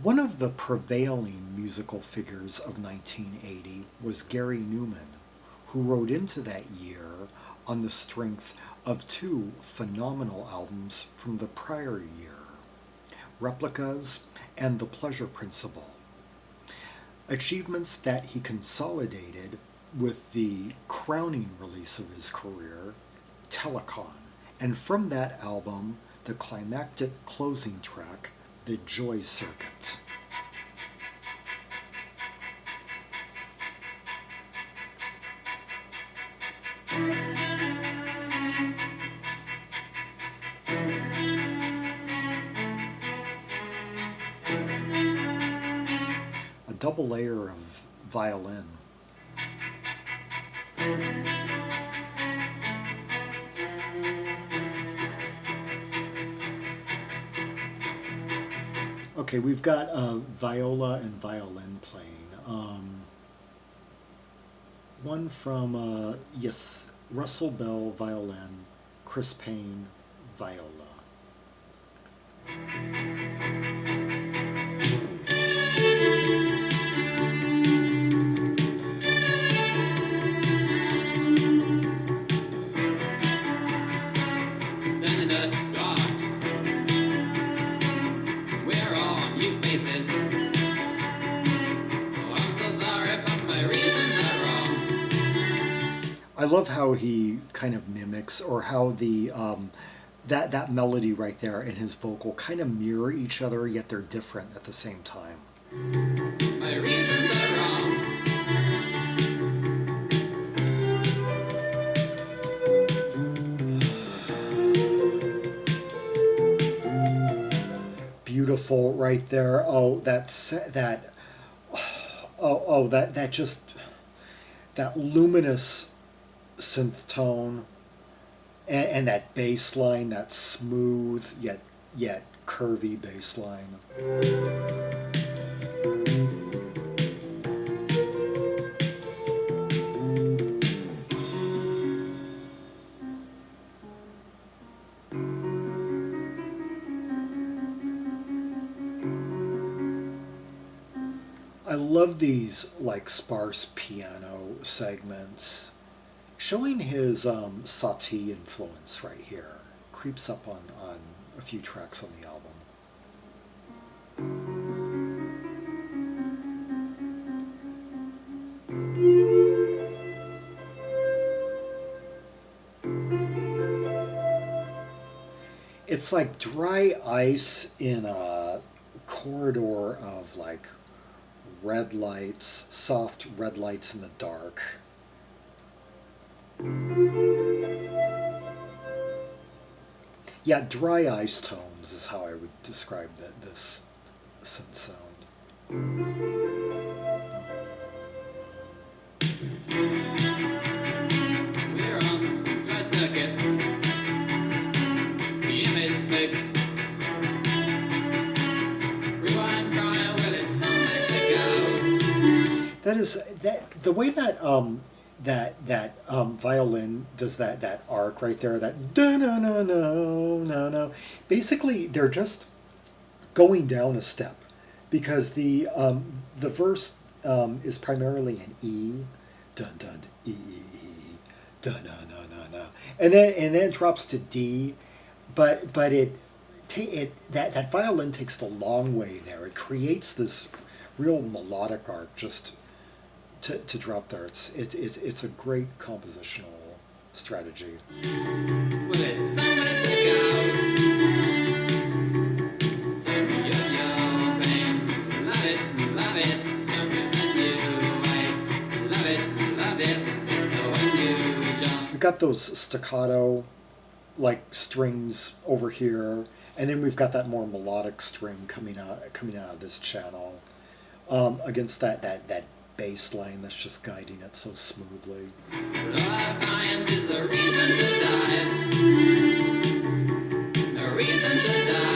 One of the prevailing musical figures of 1980 was Gary Numan, who wrote into that year on the strength of two phenomenal albums from the prior year, Replicas and The Pleasure Principle, achievements that he consolidated with the crowning release of his career, Telekon, and from that album, the climactic closing track, The Joy Circuit. A double layer of violin. Okay, we've got viola and violin playing. One from, yes, Russell Bell, violin, Chris Payne, viola. I love how he kind of mimics, or how the that melody right there and his vocal kind of mirror each other, yet they're different at the same time. My reasons are wrong. Beautiful right there. Oh, that. That just, that luminous synth tone, and that bass line, that smooth yet curvy bass line. I love these like sparse piano segments, showing his Satie influence right here. Creeps up on a few tracks on the album. It's like dry ice in a corridor of like red lights, soft red lights in the dark. Yeah, dry ice tones is how I would describe this synth sound. We're on dry circuit. The image fix. Rewind, cry, well, it's somewhere to go. That is the way that violin does that arc right there, that da no no no no no. Basically, they're just going down a step, because the verse is primarily an E, dun dun E E E, dun no no no no, and then it drops to D, but that violin takes the long way there. It creates this real melodic arc just to drop there. It's a great compositional strategy. Well, it's somewhere to go. Tell me your pain. Love it, so good and you. Love it, it's so unusual. We've got those staccato like strings over here, and then we've got that more melodic string coming out of this channel, against that bass line that's just guiding it so smoothly. All I find is the reason to die. The reason to die.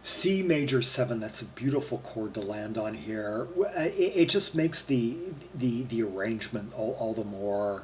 C major 7, that's a beautiful chord to land on here. It just makes the the arrangement all the more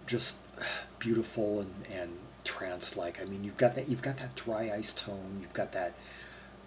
just beautiful and trance-like. I mean, you've got that dry ice tone, you've got that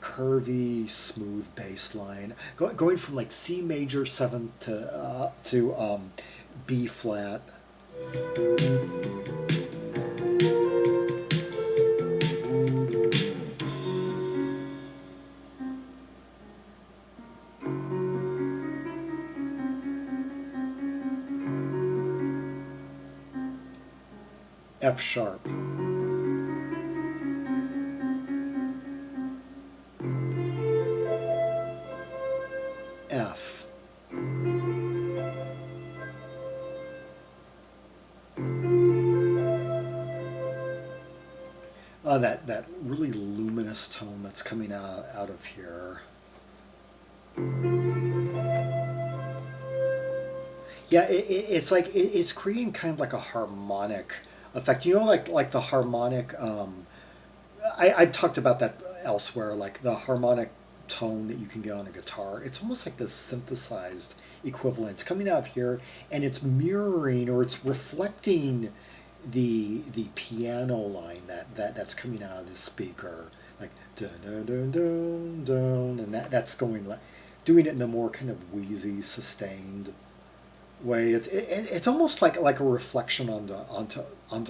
curvy, smooth bass line, going from like C major 7 to B flat. F sharp. F. That really luminous tone that's coming out of here. Yeah, it's like it's creating kind of like a harmonic effect. You know, like the harmonic. I've talked about that elsewhere, like the harmonic tone that you can get on a guitar. It's almost like this synthesized equivalent. It's coming out of here, and it's mirroring or it's reflecting the piano line that's coming out of this speaker, like dun dun dun dun dun, and that's going like doing it in a more kind of wheezy, sustained way. It's almost like a reflection onto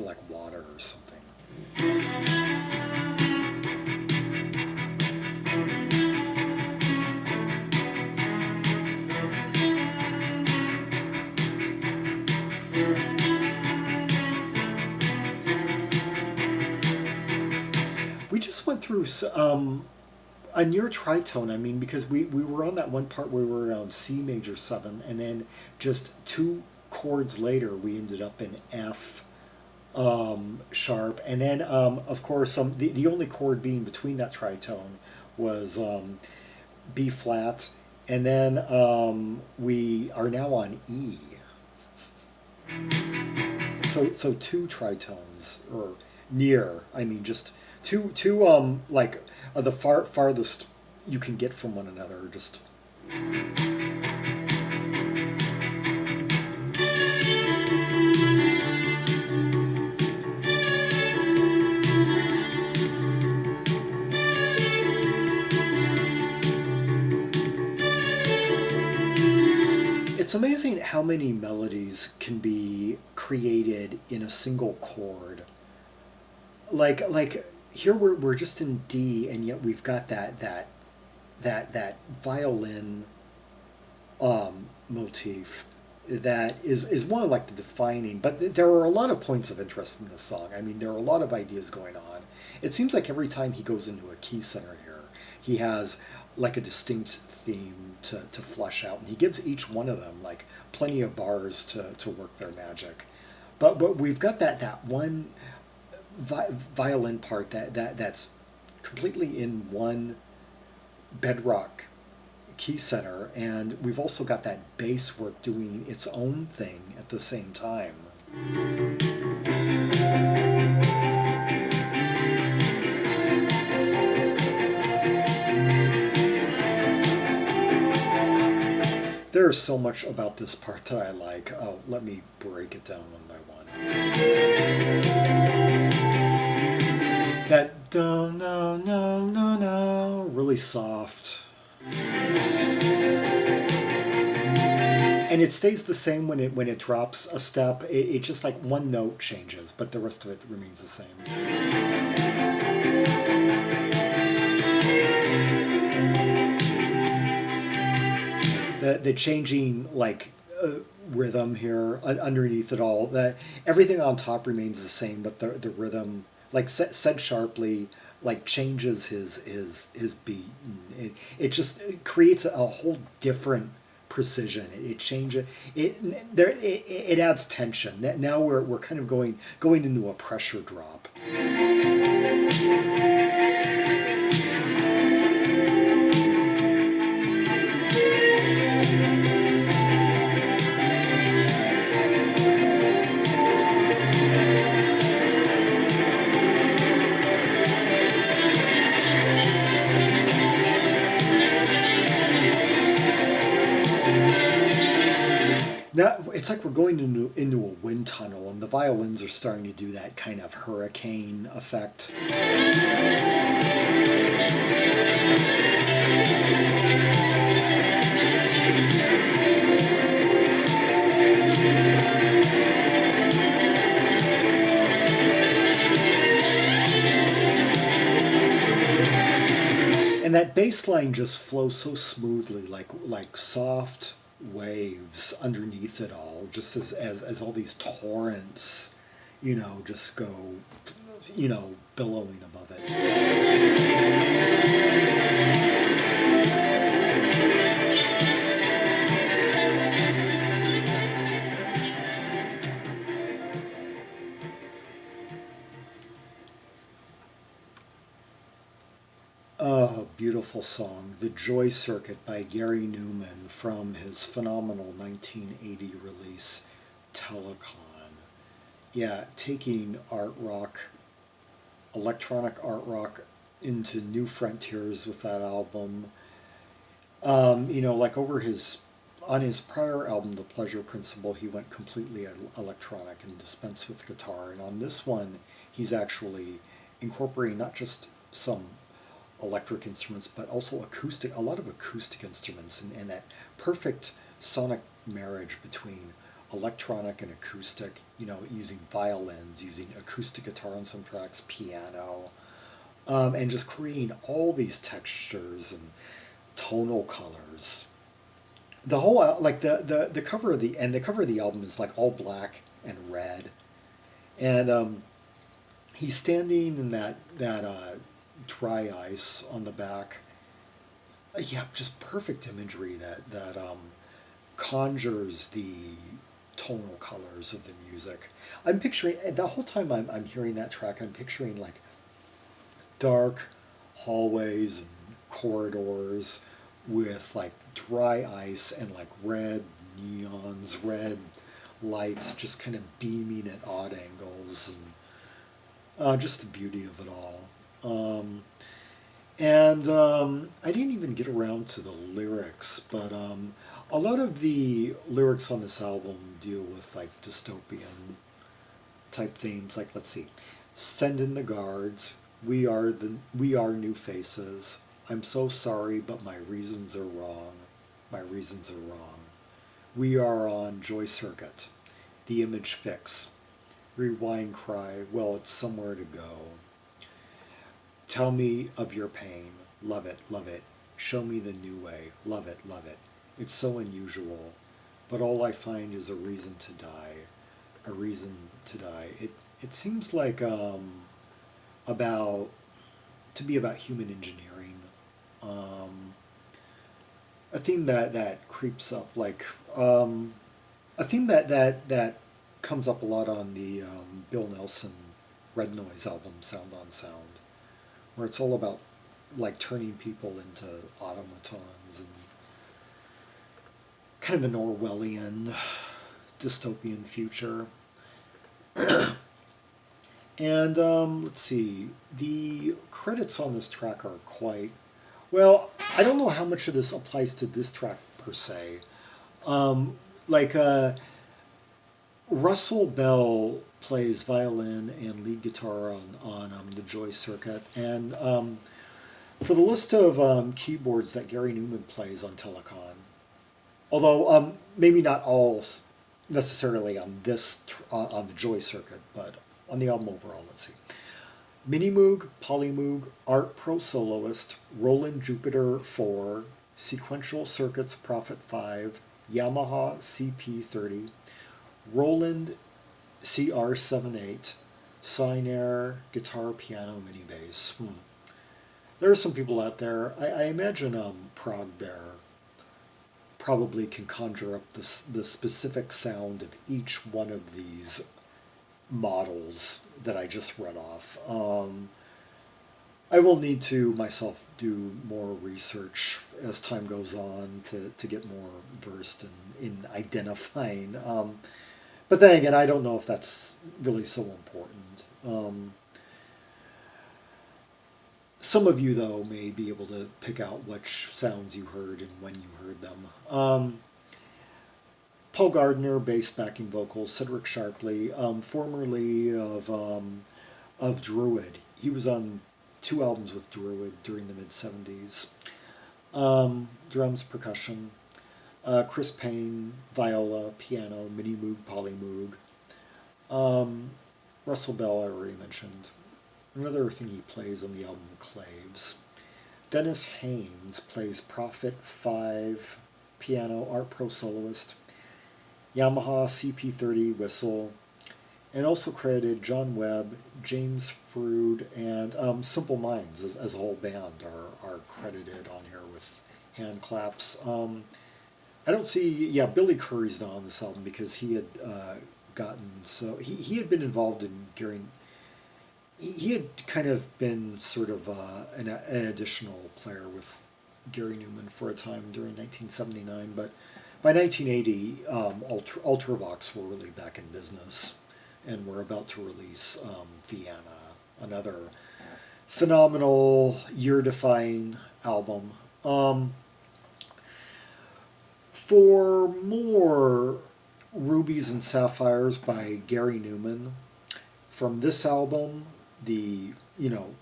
like water or something. We just went through a near tritone. I mean, because we were on that one part where we were around C major 7, and then just 2 chords later we ended up in F sharp, and then of course the only chord being between that tritone was B flat, and then we are now on E. So 2 tritones, or near. I mean, just two like the farthest you can get from one another. Just. It's amazing how many melodies can be created in a single chord. Like here we're just in D, and yet we've got that violin motif that is one of like the defining. But there are a lot of points of interest in this song. I mean, there are a lot of ideas going on. It seems like every time he goes into a key center here, he has like a distinct theme to flesh out, and he gives each one of them like plenty of bars to work their magic. But we've got that one violin part that's completely in one bedrock key center, and we've also got that bass work doing its own thing at the same time. There's so much about this part that I like. Oh, let me break it down one by one. That do no no no no, really soft. And it stays the same when it drops a step. It's just like one note changes, but the rest of it remains the same. The changing like rhythm here underneath it all. Everything on top remains the same, but the rhythm, like Ced Sharpley, like changes his beat. It just creates a whole different precision. It changes it adds tension. Now we're kind of going into a pressure drop. Now it's like we're going into a wind tunnel, and the violins are starting to do that kind of hurricane effect. And that bass line just flows so smoothly, like soft waves underneath it all, just as all these torrents, just go, billowing above it. Oh, beautiful song, The Joy Circuit by Gary Numan from his phenomenal 1980 release, Telekon. Yeah, taking art rock, electronic art rock into new frontiers with that album. Like on his prior album, The Pleasure Principle, he went completely electronic and dispensed with guitar. And on this one, he's actually incorporating not just some electric instruments, but also a lot of acoustic instruments, and that perfect sonic marriage between electronic and acoustic, using violins, using acoustic guitar on some tracks, piano, and just creating all these textures and tonal colors. The whole, like the cover of the cover of the album is like all black and red, and he's standing in that dry ice on the back. Yeah, just perfect imagery that conjures the tonal colors of the music. I'm picturing the whole time I'm hearing that track. I'm picturing like dark hallways and corridors with like dry ice and like red neons, red lights just kind of beaming at odd angles, and just the beauty of it all. I didn't even get around to the lyrics, but a lot of the lyrics on this album deal with like dystopian type themes. Like, let's see, send in the guards. We are new faces. I'm so sorry, but my reasons are wrong. My reasons are wrong. We are on Joy Circuit. The image fix. Rewind cry. Well, it's somewhere to go. Tell me of your pain. Love it, love it. Show me the new way. Love it, love it. It's so unusual, but all I find is a reason to die. A reason to die. It seems like about human engineering. A theme that creeps up, like a theme that comes up a lot on the Bill Nelson Red Noise album, Sound on Sound, where it's all about like turning people into automatons, and kind of an Orwellian dystopian future. And let's see, the credits on this track are quite, well, I don't know how much of this applies to this track per se. Like Russell Bell plays violin and lead guitar on the Joy Circuit, and for the list of keyboards that Gary Numan plays on Telekon, although maybe not all necessarily on on the Joy Circuit, but on the album overall, let's see. Minimoog, Polymoog, ARP Soloist, Roland Jupiter 4, Sequential Circuits Prophet 5, Yamaha CP30, Roland CR78, Sinair, guitar, piano, mini bass. There are some people out there. I imagine Prog Bear probably can conjure up the specific sound of each one of these models that I just read off. I will need to myself do more research as time goes on to get more versed in identifying. But then again, I don't know if that's really so important. Some of you, though, may be able to pick out which sounds you heard and when you heard them. Paul Gardiner, bass backing vocals. Cedric Sharpley, formerly of Druid. He was on 2 albums with Druid during the mid-70s. Drums, percussion. Chris Payne, viola, piano, Minimoog, Polymoog. Russell Bell, I already mentioned. Another thing he plays on the album, Claves. Denis Haines plays Prophet 5, piano, ARP soloist. Yamaha CP30 whistle. And also credited John Webb, James Frood, and Simple Minds as a whole band are credited on here with hand claps. I don't see, yeah, Billy Curry's not on this album because he had he had been involved in Gary, he had kind of been sort of an additional player with Gary Numan for a time during 1979, but by 1980, Ultravox were really back in business and were about to release Vienna, another phenomenal, year-defying album. For more Rubies and Sapphires by Gary Numan, from this album, the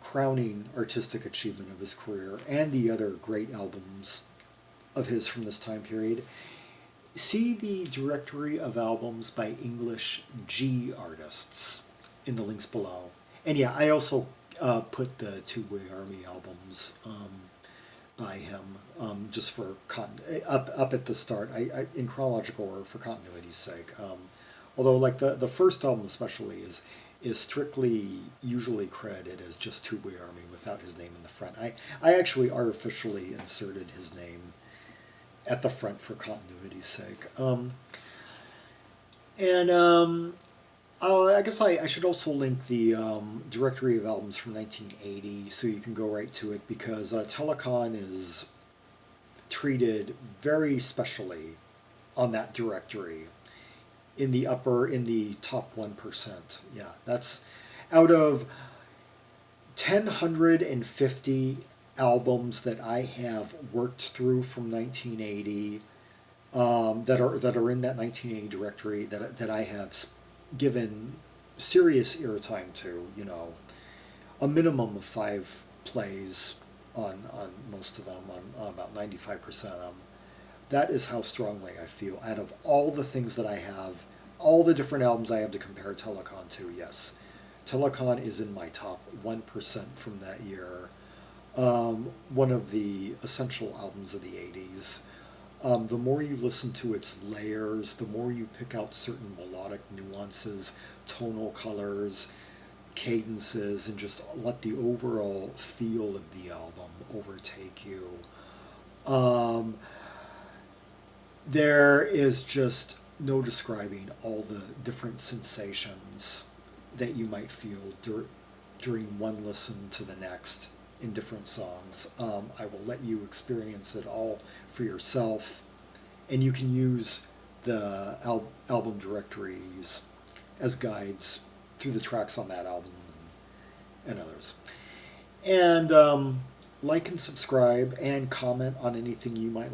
crowning artistic achievement of his career, and the other great albums of his from this time period, see the directory of albums by English G artists in the links below. And yeah, I also put the Two-Way Army albums by him just for up at the start, I in chronological order for continuity's sake. Although like the first album especially is strictly usually credited as just Two-Way Army without his name in the front. I actually artificially inserted his name at the front for continuity's sake. I guess I should also link the directory of albums from 1980 so you can go right to it, because Telekon is treated very specially on that directory in the top 1%. Yeah, that's out of 1,050 albums that I have worked through from 1980 that are in that 1980 directory that I have given serious airtime to, a minimum of 5 plays on most of them, on about 95% of them. That is how strongly I feel. Out of all the things that I have, all the different albums I have to compare Telekon to, yes, Telekon is in my top 1% from that year. One of the essential albums of the 80s. The more you listen to its layers, the more you pick out certain melodic nuances, tonal colors, cadences, and just let the overall feel of the album overtake you. There is just no describing all the different sensations that you might feel during one listen to the next in different songs. I will let you experience it all for yourself, and you can use the album directories as guides through the tracks on that album and others. And like and subscribe and comment on anything you might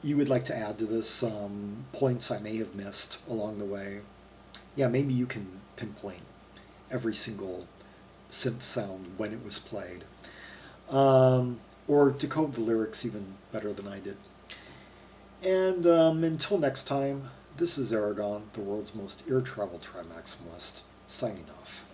you would like to add to this, points I may have missed along the way. Yeah, maybe you can pinpoint every single synth sound when it was played. Or decode the lyrics even better than I did. And until next time, this is Zaragon, the world's most ear-traveled tri-maximalist, signing off.